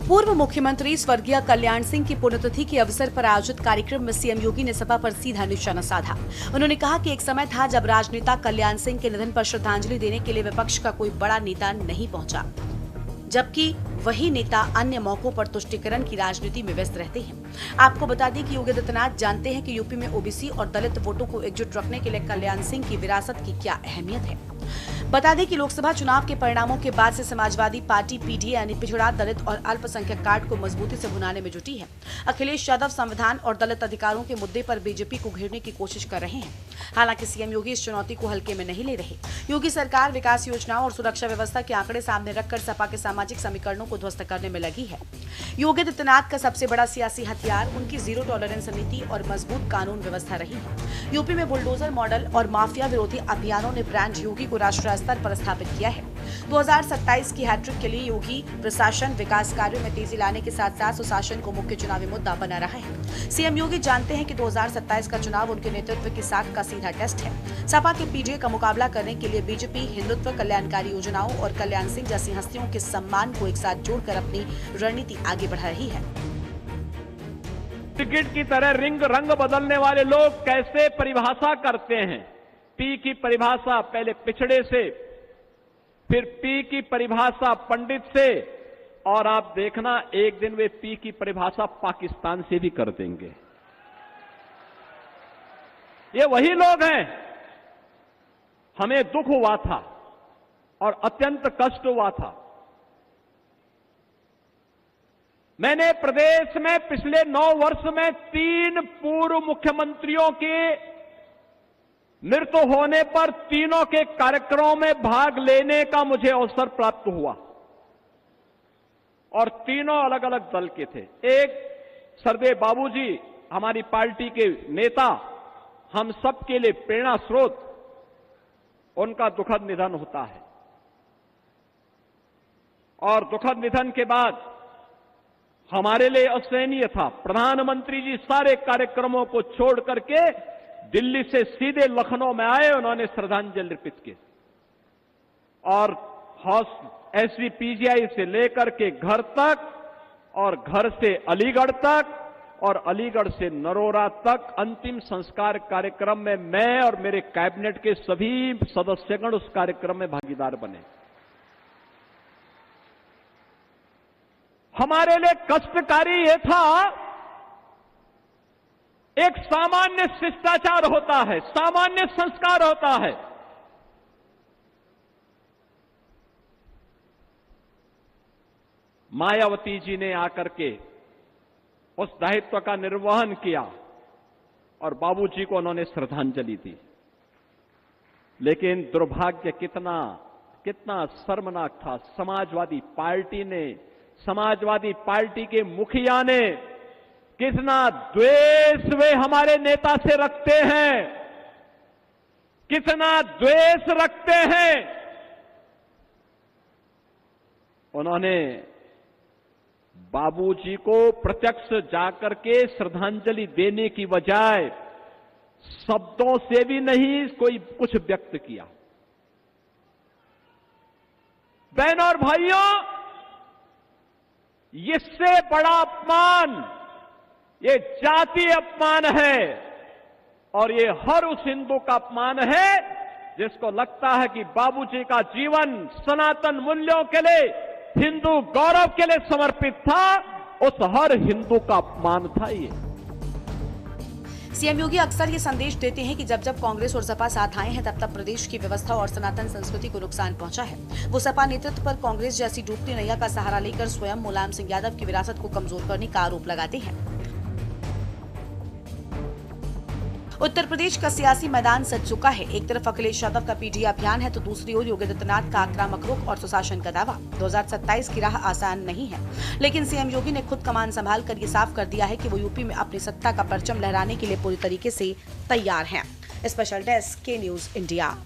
पूर्व मुख्यमंत्री स्वर्गीय कल्याण सिंह की पुण्यतिथि के अवसर पर आयोजित कार्यक्रम में सीएम योगी ने सपा पर सीधा निशाना साधा। उन्होंने कहा कि एक समय था जब राजनेता कल्याण सिंह के निधन पर श्रद्धांजलि देने के लिए विपक्ष का कोई बड़ा नेता नहीं पहुंचा, जबकि वही नेता अन्य मौकों पर तुष्टीकरण की राजनीति में व्यस्त रहते हैं। आपको बता दें कि योगी आदित्यनाथ जानते हैं कि यूपी में ओबीसी और दलित वोटों को एकजुट रखने के लिए कल्याण सिंह की विरासत की क्या अहमियत है। बता दें कि लोकसभा चुनाव के परिणामों के बाद से समाजवादी पार्टी पीडीए यानी पिछड़ा, दलित और अल्पसंख्यक कार्ड को मजबूती से भुनाने में जुटी है। अखिलेश यादव संविधान और दलित अधिकारों के मुद्दे पर बीजेपी को घेरने की कोशिश कर रहे हैं। हालांकि सीएम योगी इस चुनौती को हल्के में नहीं ले रहे। योगी सरकार विकास योजनाओं और सुरक्षा व्यवस्था के आंकड़े सामने रखकर सपा के सामाजिक समीकरणों को ध्वस्त करने में लगी है। योगी आदित्यनाथ का सबसे बड़ा सियासी हथियार उनकी जीरो टॉलरेंस नीति और मजबूत कानून व्यवस्था रही है। यूपी में बुलडोजर मॉडल और माफिया विरोधी अभियानों ने ब्रांड योगी को राष्ट्रीय स्तर पर स्थापित किया है। 2027 की हैट्रिक के लिए योगी प्रशासन विकास कार्यों में तेजी लाने के साथ साथ सुशासन को मुख्य चुनावी मुद्दा बना रहा है। सीएम योगी जानते हैं कि 2027 का चुनाव उनके नेतृत्व की साख का सीधा टेस्ट है। सपा के पीडीए का मुकाबला करने के लिए बीजेपी हिंदुत्व, कल्याणकारी योजनाओं और कल्याण सिंह जैसी हस्तियों के सम्मान को एक साथ जोड़कर अपनी रणनीति आगे बढ़ा रही है। टिकट की तरह रंग बदलने वाले लोग कैसे परिभाषा करते हैं। पी की परिभाषा पहले पिछड़े से, फिर पी की परिभाषा पंडित से, और आप देखना एक दिन वे पी की परिभाषा पाकिस्तान से भी कर देंगे। ये वही लोग हैं। हमें दुख हुआ था और अत्यंत कष्ट हुआ था। मैंने प्रदेश में पिछले 9 वर्ष में 3 पूर्व मुख्यमंत्रियों के मृत्यु होने पर तीनों के कार्यक्रमों में भाग लेने का मुझे अवसर प्राप्त हुआ और तीनों अलग अलग दल के थे। एक सरदेव बाबूजी, हमारी पार्टी के नेता, हम सबके लिए प्रेरणा स्रोत, उनका दुखद निधन होता है और दुखद निधन के बाद हमारे लिए असहनीय था। प्रधानमंत्री जी सारे कार्यक्रमों को छोड़ करके दिल्ली से सीधे लखनऊ में आए, उन्होंने श्रद्धांजलि अर्पित की और एसजीपीजीआई से लेकर के घर तक और घर से अलीगढ़ तक और अलीगढ़ से नरोरा तक अंतिम संस्कार कार्यक्रम में मैं और मेरे कैबिनेट के सभी सदस्यगण उस कार्यक्रम में भागीदार बने। हमारे लिए कष्टकारी यह था, एक सामान्य शिष्टाचार होता है, सामान्य संस्कार होता है। मायावती जी ने आकर के उस दायित्व का निर्वहन किया और बाबूजी को उन्होंने श्रद्धांजलि दी। लेकिन दुर्भाग्य कितना शर्मनाक था। समाजवादी पार्टी के मुखिया ने कितना द्वेष वे हमारे नेता से रखते हैं, कितना द्वेष रखते हैं। उन्होंने बाबूजी को प्रत्यक्ष जाकर के श्रद्धांजलि देने की बजाय शब्दों से भी नहीं कोई कुछ व्यक्त किया। बहनों और भाइयों, इससे बड़ा अपमान ये जातीय अपमान है और ये हर उस हिंदू का अपमान है जिसको लगता है कि बाबूजी का जीवन सनातन मूल्यों के लिए, हिंदू गौरव के लिए समर्पित था। उस हर हिंदू का अपमान था ये। सीएम योगी अक्सर ये संदेश देते हैं कि जब जब कांग्रेस और सपा साथ आए हैं तब तब प्रदेश की व्यवस्था और सनातन संस्कृति को नुकसान पहुंचा है। वो सपा नेतृत्व पर कांग्रेस जैसी डूबती नैया का सहारा लेकर स्वयं मुलायम सिंह यादव की विरासत को कमजोर करने का आरोप लगाते हैं। उत्तर प्रदेश का सियासी मैदान सज चुका है। एक तरफ अखिलेश यादव का पीडीए अभियान है तो दूसरी ओर योगी आदित्यनाथ का आक्रामक रुख और सुशासन का दावा। 2027 की राह आसान नहीं है, लेकिन सीएम योगी ने खुद कमान संभाल कर ये साफ कर दिया है कि वो यूपी में अपनी सत्ता का परचम लहराने के लिए पूरी तरीके से तैयार हैं। स्पेशल डेस्क के न्यूज इंडिया।